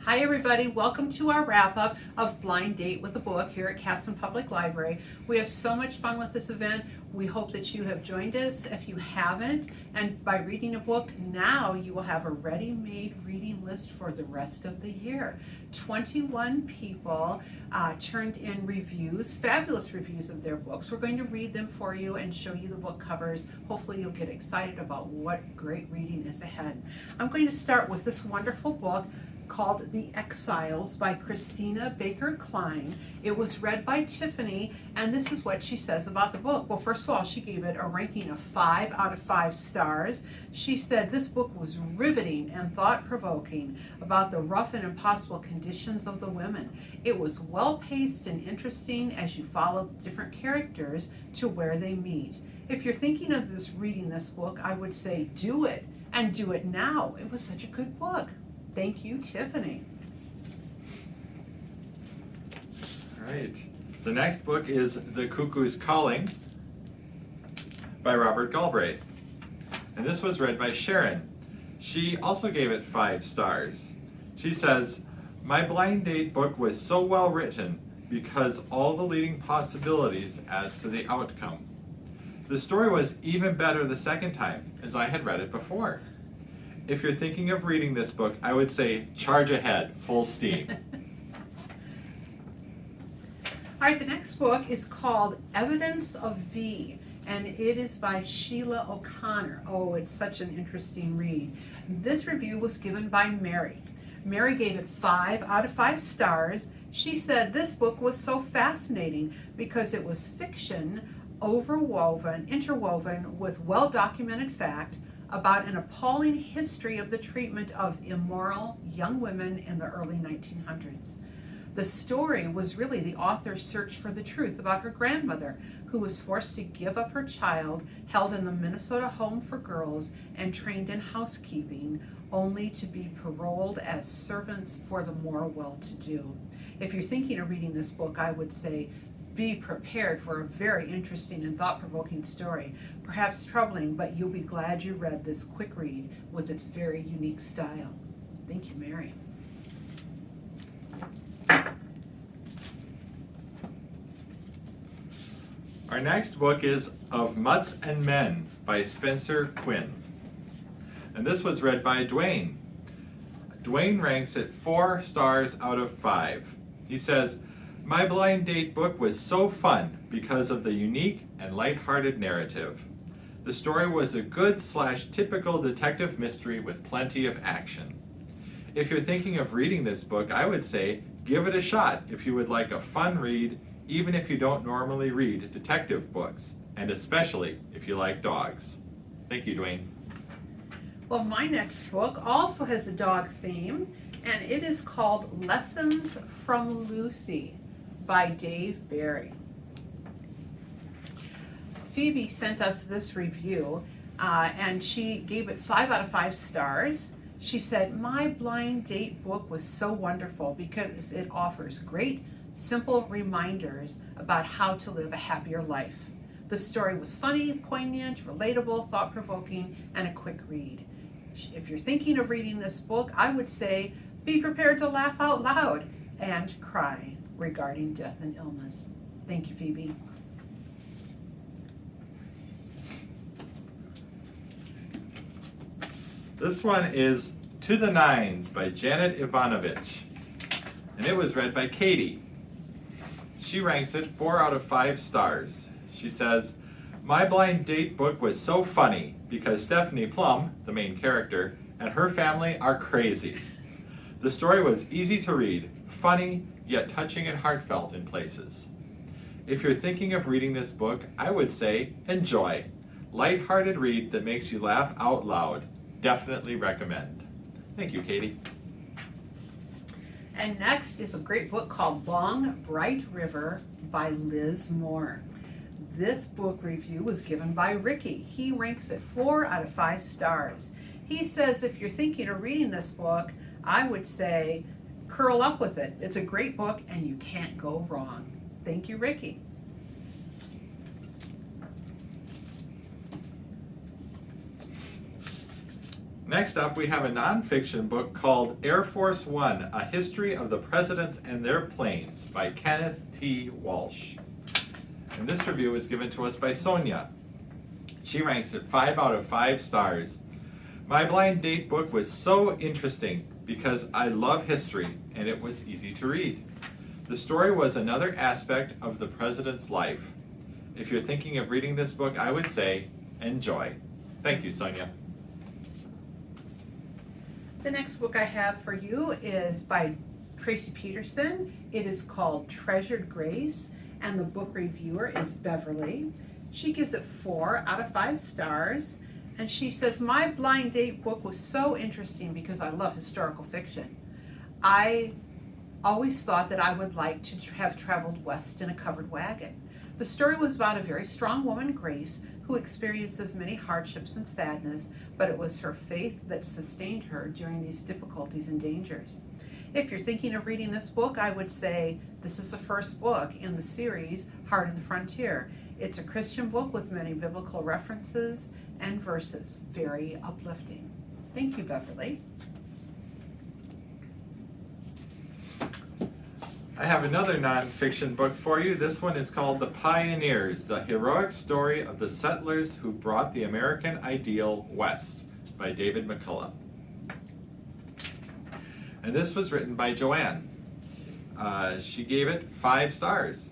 Hi everybody, welcome to our wrap-up of Blind Date with a Book here at Casson Public Library. We have so much fun with this event. We hope that you have joined us. If you haven't, and by reading a book, now you will have a ready-made reading list for the rest of the year. 21 people turned in reviews, fabulous reviews of their books. We're going to read them for you and show you the book covers. Hopefully you'll get excited about what great reading is ahead. I'm going to start with this wonderful book called The Exiles by Christina Baker Kline. It was read by Tiffany, and this is what she says about the book. Well, first of all, she gave it a ranking of 5 out of 5 stars. She said this book was riveting and thought-provoking about the rough and impossible conditions of the women. It was well-paced and interesting as you followed different characters to where they meet. If you're thinking of reading this book, I would say do it, and do it now. It was such a good book. Thank you, Tiffany. All right. The next book is The Cuckoo's Calling by Robert Galbraith. And this was read by Sharon. She also gave it 5 stars. She says, "My blind date book was so well written because all the leading possibilities as to the outcome. The story was even better the second time as I had read it before. If you're thinking of reading this book, I would say charge ahead, full steam." All right, the next book is called Evidence of V, and it is by Sheila O'Connor. Oh, it's such an interesting read. This review was given by Mary. Mary gave it 5 out of 5 stars. She said this book was so fascinating because it was fiction interwoven with well-documented fact about an appalling history of the treatment of immoral young women in the early 1900s. The story was really the author's search for the truth about her grandmother, who was forced to give up her child, held in the Minnesota Home for Girls, and trained in housekeeping, only to be paroled as servants for the more well-to-do. If you're thinking of reading this book, I would say be prepared for a very interesting and thought-provoking story. Perhaps troubling, but you'll be glad you read this quick read with its very unique style. Thank you, Mary. Our next book is Of Mutts and Men by Spencer Quinn. And this was read by Dwayne. Dwayne ranks it 4 stars out of 5. He says, "My blind date book was so fun because of the unique and light-hearted narrative. The story was a good/typical detective mystery with plenty of action. If you're thinking of reading this book, I would say give it a shot if you would like a fun read, even if you don't normally read detective books, and especially if you like dogs." Thank you, Dwayne. Well, my next book also has a dog theme, and it is called Lessons from Lucy by Dave Barry. Phoebe sent us this review, and she gave it 5 out of 5 stars. She said, "My blind date book was so wonderful because it offers great, simple reminders about how to live a happier life. The story was funny, poignant, relatable, thought-provoking, and a quick read. If you're thinking of reading this book, I would say be prepared to laugh out loud and cry regarding death and illness." Thank you, Phoebe. This one is To the Nines by Janet Evanovich. And it was read by Katie. She ranks it 4 out of 5 stars. She says, "My blind date book was so funny because Stephanie Plum, the main character, and her family are crazy. The story was easy to read, funny, yet touching and heartfelt in places. If you're thinking of reading this book, I would say enjoy. Light-hearted read that makes you laugh out loud. Definitely recommend." Thank you, Katie. And next is a great book called Long Bright River by Liz Moore. This book review was given by Ricky. He ranks it 4 out of 5 stars. He says if you're thinking of reading this book, I would say curl up with it. It's a great book and you can't go wrong. Thank you, Ricky. Next up, we have a nonfiction book called Air Force One, A History of the Presidents and Their Planes by Kenneth T. Walsh. And this review was given to us by Sonia. She ranks it 5 out of 5 stars. My blind date book was so interesting because I love history and it was easy to read. The story was another aspect of the president's life. If you're thinking of reading this book, I would say enjoy. Thank you, Sonia. The next book I have for you is by Tracie Peterson. It is called Treasured Grace, and the book reviewer is Beverly. She gives it 4 out of 5 stars, and she says, my blind date book was so interesting because I love historical fiction. I always thought that I would like to have traveled west in a covered wagon. The story was about a very strong woman, Grace, who experiences many hardships and sadness, but it was her faith that sustained her during these difficulties and dangers. If you're thinking of reading this book, I would say this is the first book in the series, Heart of the Frontier. It's a Christian book with many biblical references and verses. Very uplifting. Thank you, Beverly. I have another nonfiction book for you. This one is called The Pioneers, the heroic story of the settlers who brought the American ideal west by David McCullough. And this was written by Joanne. She gave it 5 stars.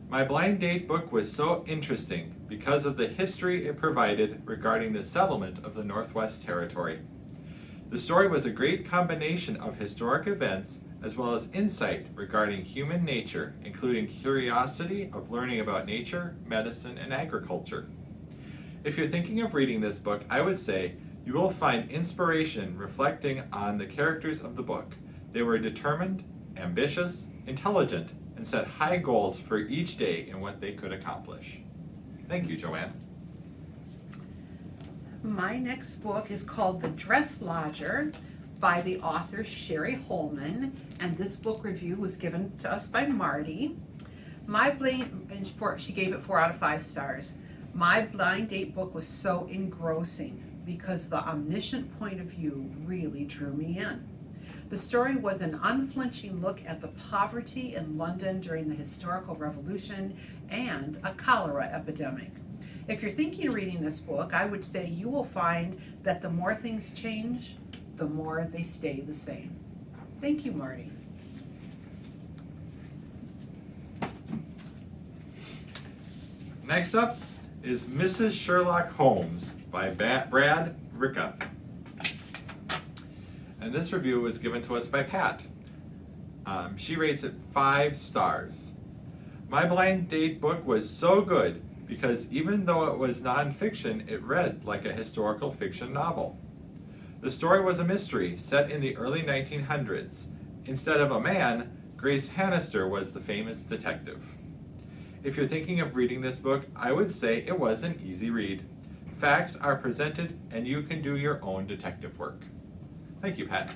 My blind date book was so interesting because of the history it provided regarding the settlement of the Northwest Territory. The story was a great combination of historic events as well as insight regarding human nature, including curiosity of learning about nature, medicine, and agriculture. If you're thinking of reading this book, I would say you will find inspiration reflecting on the characters of the book. They were determined, ambitious, intelligent, and set high goals for each day and what they could accomplish. Thank you, Joanne. My next book is called The Dress Lodger by the author Sheri Holman, and this book review was given to us by Marty. She gave it 4 out of 5 stars. My blind date book was so engrossing because the omniscient point of view really drew me in. The story was an unflinching look at the poverty in London during the historical revolution and a cholera epidemic. If you're thinking of reading this book, I would say you will find that the more things change, the more they stay the same. Thank you, Marty. Next up is Mrs. Sherlock Holmes by Brad Ricca. And this review was given to us by Pat. She rates it 5 stars. My blind date book was so good because even though it was nonfiction, it read like a historical fiction novel. The story was a mystery set in the early 1900s. Instead of a man, Grace Hannister was the famous detective. If you're thinking of reading this book, I would say it was an easy read. Facts are presented and you can do your own detective work. Thank you, Pat.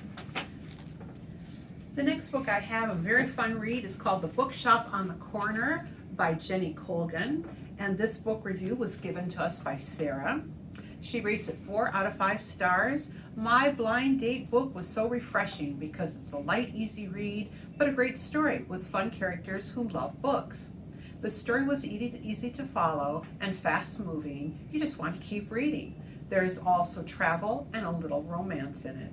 The next book I have, a very fun read, is called The Bookshop on the Corner by Jenny Colgan, and this book review was given to us by Sarah. She rates it 4 out of 5 stars. My blind date book was so refreshing because it's a light, easy read, but a great story with fun characters who love books. The story was easy to follow and fast-moving. You just want to keep reading. There is also travel and a little romance in it.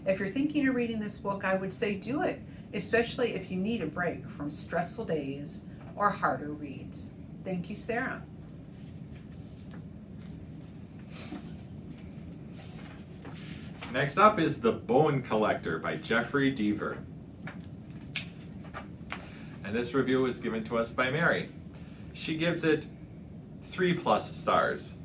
If you're thinking of reading this book, I would say do it, especially if you need a break from stressful days or harder reads. Thank you, Sarah. Next up is The Bone Collector by Jeffery Deaver. And this review was given to us by Mary. She gives it 3+ stars.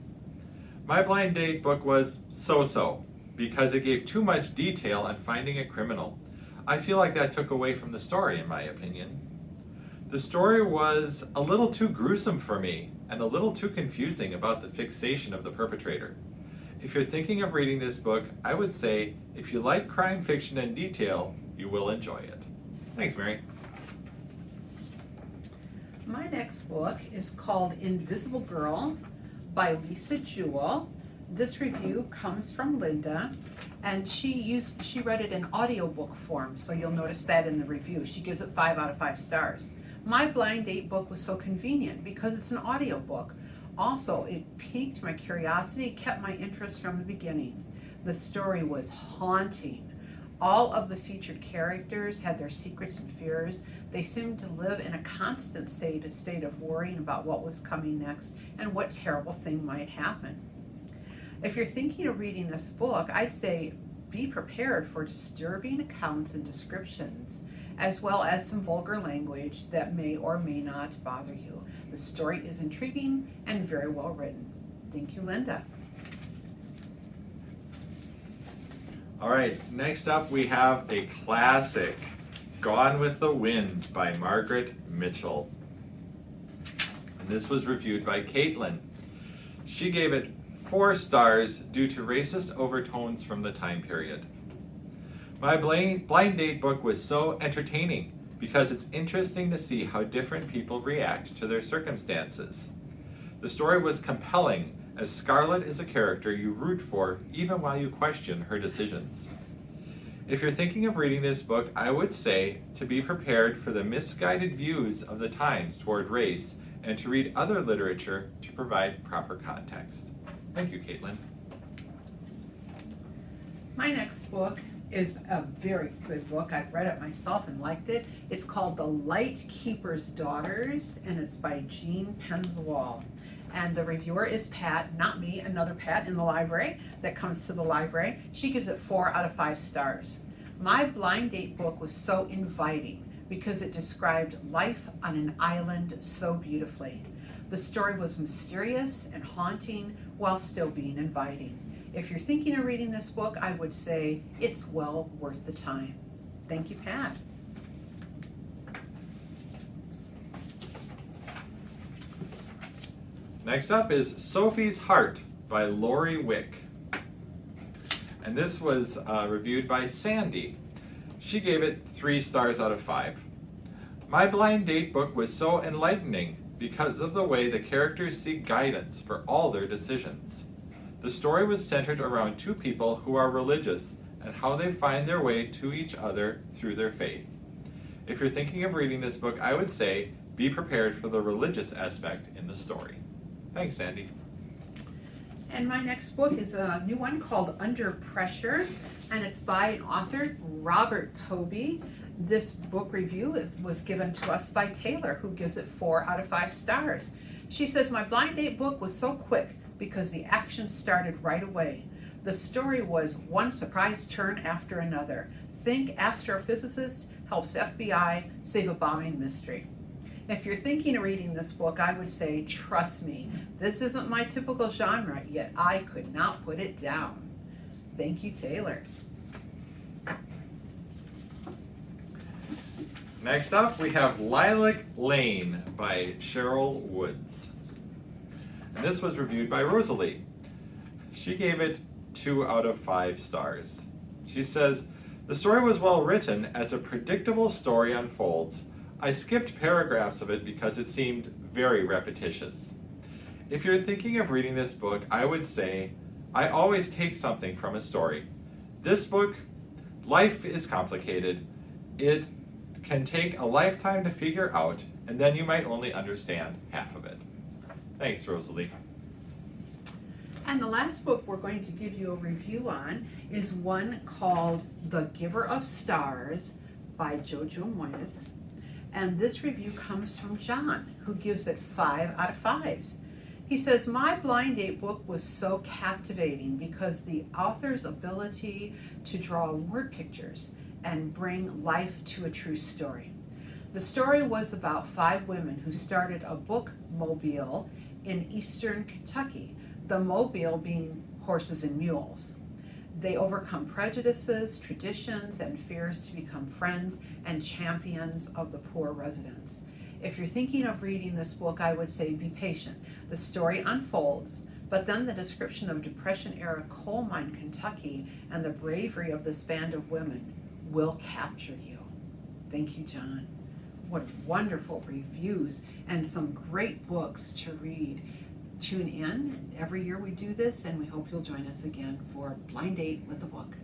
My blind date book was so-so because it gave too much detail on finding a criminal. I feel like that took away from the story, in my opinion. The story was a little too gruesome for me and a little too confusing about the fixation of the perpetrator. If you're thinking of reading this book, I would say if you like crime fiction and detail, you will enjoy it. Thanks, Mary. My next book is called Invisible Girl by Lisa Jewell. This review comes from Linda, and she read it in audiobook form, so you'll notice that in the review. She gives it 5 out of 5 stars. My blind date book was so convenient because it's an audiobook. Also, it piqued my curiosity, kept my interest from the beginning. The story was haunting. All of the featured characters had their secrets and fears. They seemed to live in a constant state of worrying about what was coming next and what terrible thing might happen. If you're thinking of reading this book, I'd say be prepared for disturbing accounts and descriptions, as well as some vulgar language that may or may not bother you. The story is intriguing and very well written. Thank you, Linda. All right, next up we have a classic, Gone with the Wind by Margaret Mitchell. And this was reviewed by Caitlin. She gave it 4 stars due to racist overtones from the time period. My blind date book was so entertaining because it's interesting to see how different people react to their circumstances. The story was compelling, as Scarlett is a character you root for even while you question her decisions. If you're thinking of reading this book, I would say to be prepared for the misguided views of the times toward race and to read other literature to provide proper context. Thank you, Caitlin. My next book is a very good book. I've read it myself and liked it. It's called The Lightkeeper's Daughters, and it's by Jean Pendziwol. And the reviewer is Pat, not me, another Pat in the library that comes to the library. She gives it 4 out of 5 stars. My blind date book was so inviting because it described life on an island so beautifully. The story was mysterious and haunting while still being inviting. If you're thinking of reading this book, I would say it's well worth the time. Thank you, Pat. Next up is Sophie's Heart by Lori Wick. And this was reviewed by Sandy. She gave it 3 stars out of 5. My blind date book was so enlightening because of the way the characters seek guidance for all their decisions. The story was centered around 2 people who are religious and how they find their way to each other through their faith. If you're thinking of reading this book, I would say be prepared for the religious aspect in the story. Thanks, Sandy. And my next book is a new one called Under Pressure, and it's by an author, Robert Pobi. This book review was given to us by Taylor, who gives it 4 out of 5 stars. She says, my blind date book was so quick because the action started right away. The story was one surprise turn after another. Think astrophysicist helps FBI save a bombing mystery. If you're thinking of reading this book, I would say, trust me, this isn't my typical genre, yet I could not put it down. Thank you, Taylor. Next up, we have Lilac Lane by Cheryl Woods. And this was reviewed by Rosalie. She gave it 2 out of 5 stars. She says, the story was well written as a predictable story unfolds. I skipped paragraphs of it because it seemed very repetitious. If you're thinking of reading this book, I would say, I always take something from a story. This book, life is complicated. It can take a lifetime to figure out, and then you might only understand half of it. Thanks, Rosalie. And the last book we're going to give you a review on is one called The Giver of Stars by Jojo Moyes. And this review comes from John, who gives it 5 out of 5s. He says, my blind date book was so captivating because the author's ability to draw word pictures and bring life to a true story. The story was about 5 women who started a bookmobile in eastern Kentucky, the mobile being horses and mules. They overcome prejudices, traditions, and fears to become friends and champions of the poor residents. If you're thinking of reading this book, I would say be patient. The story unfolds, but then the description of Depression-era coal mine Kentucky and the bravery of this band of women will capture you. Thank you, John. What wonderful reviews and some great books to read tune in. Every year we do this, and we hope you'll join us again for Blind Date with the Book.